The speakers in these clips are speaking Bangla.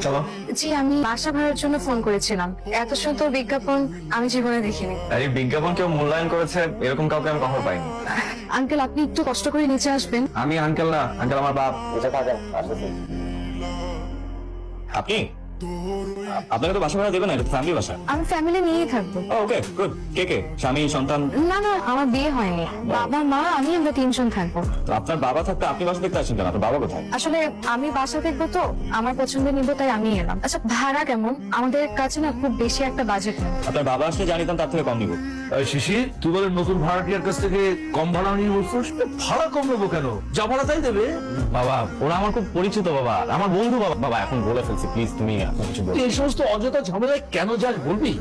চলো। জি, আমি বাসা ভাড়ার জন্য ফোন করেছিলাম। এত সুন্দর বিজ্ঞাপন আমি জীবনে দেখিনি। আর এই বিজ্ঞাপন কেউ মূল্যায়ন করেছে এরকম কাউকে আমি কখনো পাইনি। আঙ্কেল, আপনি একটু কষ্ট করে নিচে আসবেন। আমি আঙ্কেল না, আঙ্কেল আমার বাপ। আপনি আপনাকে তো বাসা ভাড়া দেবেন না, এটা ফ্যামিলি বাসা। আমি ফ্যামিলি নিয়েই থাকবো। Okay good. কে কে? স্বামী, সন্তান? না না, আমার বিয়ে হয়নি। বাবা মা আমি আমরা 3 জন থাকবো। তো আপনার বাবা থাকতে আপনি বাসা দেখতে আসেন কেন? আপনার বাবা কোথায়? আসলে আমি বাসা দেখবো তো, আমার পছন্দ নিব, তাই আমি এলাম। আচ্ছা, ভাড়া কেমন? আমাদের কাছে না খুব বেশি একটা বাজেট নেই। আপনার বাবা আসলে জানিতাম তার থেকে কম নিব। শিশির, তুই বলে নতুন ভাড়াটিয়ার কাছ থেকে কম ভাড়া নিয়ে বলছিস? ভাড়া কম নেবো কেন? যা ভাড়া তাই দেবে। বাবা ওরা আমার খুব পরিচিত বাবা, আমার বন্ধু বাবা। বাবা এখন বলে ফেলছি, প্লিজ তুমি এখন কিছু বলো। তুই এই সমস্ত অযথা ঝামেলায় কেন যাস বলবি?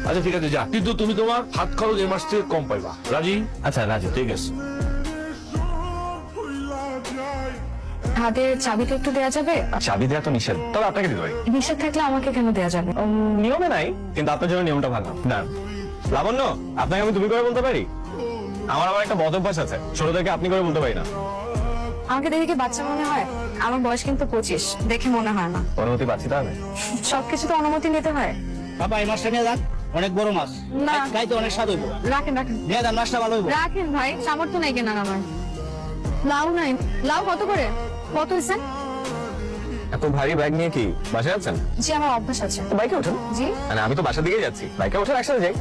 আচ্ছা ঠিক আছে যা, কিন্তু তুমি তোমার হাত খরচ এ মাস থেকে কম পাইবা। রাজি? আচ্ছা রাজু, ঠিক আছে। হাতের চাবিটা একটু দেওয়া যাবে? চাবি দেওয়া তো নিষেধ, তবে আপনাকে দিতে পারি। নিষেধ থাকলে আমাকে কেন দেওয়া যাবে? নিয়মে নাই, কিন্তু আপনার জন্য নিয়মটা ভালো না। লাবণ্য, আপনাকে আমি তুমি করে বলতে পারি? আমার আবার একটা বদ অভ্যাস আছে, ছোট থেকে আপনি করে বলতে পারি না। আমাকে দেখে কি বাচ্চা মনে হয়? আমার বয়স কিন্তু 25, দেখে মনে হয় না। অনুমতি পাচ্ছি তাহলে? সবকিছু তো অনুমতি নিতে হয়। বাবা এই মাছটা নিয়ে যান, অনেক বড় মাছ, না। খাইতে অনেক স্বাদ হইব। রাখেন রাখেন নিয়ে যান, মাছটা ভালো হইব। রাখেন ভাই, সামর্থ্য নাই কেনার আমার। লাউ নাই? লাউ কত করে? কত হয়েছে? এত ভারী ব্যাগ নিয়ে কি বাসায় যাচ্ছেন? জি, আমার অভ্যাস আছে। বাইকে ওঠেন। জি, মানে আমি তো বাসার দিকে যাচ্ছি, বাইকে ওঠেন একসাথে যাই।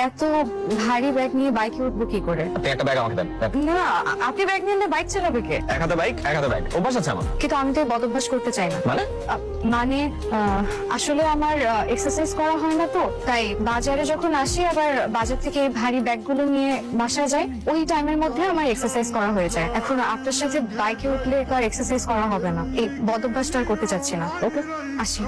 এত ভারী ব্যাগ নিয়ে বাইকে উঠবো কি করে? আপনি একটা ব্যাগ আমাকে দেন। না, আপনি ব্যাগ নিলে বাইক চালাবে কে? এক হাতে বাইক, এক হাতে ব্যাগ, অভ্যাস আছে আমার। কিন্তু আমি তো এই বদ অভ্যাস করতে চাই না। মানে? মানে আসলে আমার এক্সারসাইজ করা হয় না তো, তাই বাজারে যখন আসি আবার বাজার থেকে এই ভারী ব্যাগগুলো নিয়ে বাসায় যাই, ওই টাইমের মধ্যে আমার এক্সারসাইজ করা হয়ে যায়। এখন আপনার সাথে বাইকে উঠলে তো আর এক্সারসাইজ করা হবে না, এই বদ অভ্যাসটা আর করতে চাচ্ছি না। ওকে আসি।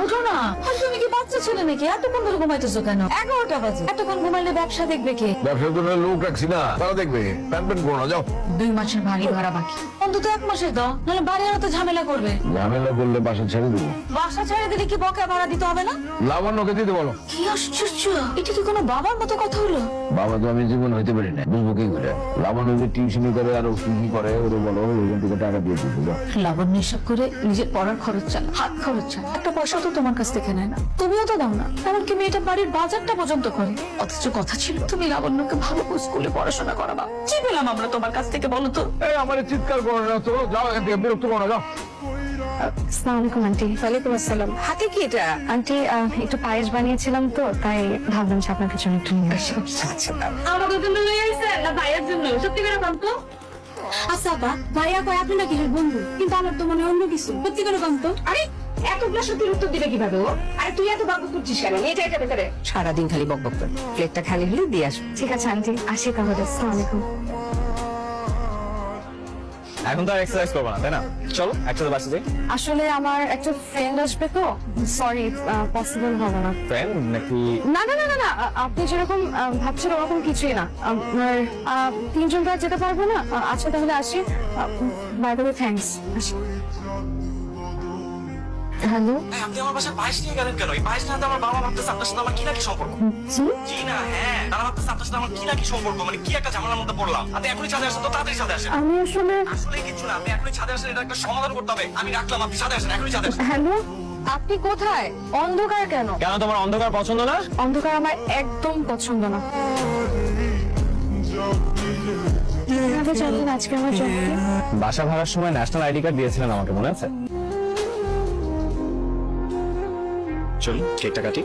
ওঠো না, আর তুমি কি বাচ্চা ছেলে নাকি? এতক্ষণ ধরে ঘুমাইতেছো কেন? 11টা বাজে। এতক্ষণ ঘুমাইলে ব্যবসা দেখবে কে? ব্যবসার জন্য লোক রাখছি না, তারা দেখবে। প্যান প্যান করো না, যাও। 2 মাসের ভারী ভাড়া বাকি, অন্তত 1 মাসের দাও, নাহলে বাড়ি আর তো ঝামেলা করবে। ঝামেলা করলে বাসা ছেড়ে দেবো। বাসা ছেড়ে দিলে কি বকেয়া ভাড়া দিতে হবে না? লাবণ্যকে দিতে বলো। কি আশ্চর্য, এটা কি কোনো বাবার মতো কথা হলো? বাবা তো আমি জীবন হইতে পারি না, বুঝবো কি করে? লাবণ্য যে টিউশনি করে আর কি করে ওরে বলো, ওইখান থেকে টাকা দিয়ে দিবো। লাবণ্য এসব করে নিজের পড়ার খরচ চাল, হাত খরচ চাল, একটা পয়সা তো তোমার কাছ থেকে নেয় না, তুমিও তো দাও না। এমনকি মেয়েটা বাড়ির বাজারটা পর্যন্ত করে। অথচ কথা ছিল তুমি লাবণ্যকে ভালো স্কুলে পড়াশোনা করাবা। কি পেলাম আমরা তোমার কাছ থেকে বলো তো? এই আমার চিৎকার করো না তো, যাও এখান থেকে, বিরক্ত করো না, যাও। আসসালামু আলাইকুম আন্টি। ওয়ালাইকুম আসসালাম। হাতে কি এটা? আন্টি একটু পায়েস বানিয়েছিলাম তো, তাই ভাবলাম যে আপনার জন্য একটু নিয়ে আসি। আমাদের জন্য লই আইছেন না ভাইয়ের জন্য? সত্যি করে বল তো। আচ্ছা আপা, ভাইয়া কয় আপনি নাকি এর বন্ধু, কিন্তু আমার তো মনে হয় অন্য কিছু। সত্যি করে বল তো। আরে এতগুলো সত্যির উত্তর দিবে কিভাবে ও? আরে তুই এত বকবক করছিস কেন? নিয়ে যাই ভেতরে। সারাদিন খালি বকবক করে, প্লেটটা খালি হলে দিয়ে আসবো। ঠিক আছে আন্টি, আসি তাহলে। আসসালামু আলাইকুম। এখন তো আর এক্সারসাইজ করবো না, তাই না? চলো একসাথে বাসা যাই। আসলে আমার একটা ফ্রেন্ড আসবে তো, সরি পসিবল হবে না। ফ্রেন্ড নাকি? না না না না না, আপনি যেরকম ভাবছেন ওরকম কিছুই না। আপনার 3 জন তো আর যেতে পারবো না। আচ্ছা তাহলে আসি। By the way, thanks. আসি। হ্যালো। আপনি আমার বাসায় পায়েস নিয়ে গেলেন কেন? এই পায়েস না আমার বাবা ভাবতেছে আপনার সাথে আমার কি না কি সম্পর্ক। জি না, হ্যাঁ তারা ভাবতেছে আপনার সাথে আমার কি না কি সম্পর্ক, মানে কি একটা ঝামেলার মধ্যে পড়লাম। আপনি এখনই ছাদে আসেন তো, তাড়াতাড়ি ছাদে আসেন। আমি আসলে আসলে কিছু না, আপনি এখনই ছাদে আসেন, এটা একটা সমাধান করতে হবে। আমি রাখলাম, আপনি ছাদে আসেন, এখনই ছাদে আসেন। হ্যালো, আপনি কোথায়? অন্ধকার কেন? কেন তোমার অন্ধকার পছন্দ না? অন্ধকার আমার একদম পছন্দ না। কিভাবে জানলেন আজকে আমার জন্মদিন? বাসা ভাড়ার সময় ন্যাশনাল আইডি কার্ড দিয়েছিলেন আমাকে, মনে আছে? চলুন কেকটা কাটি।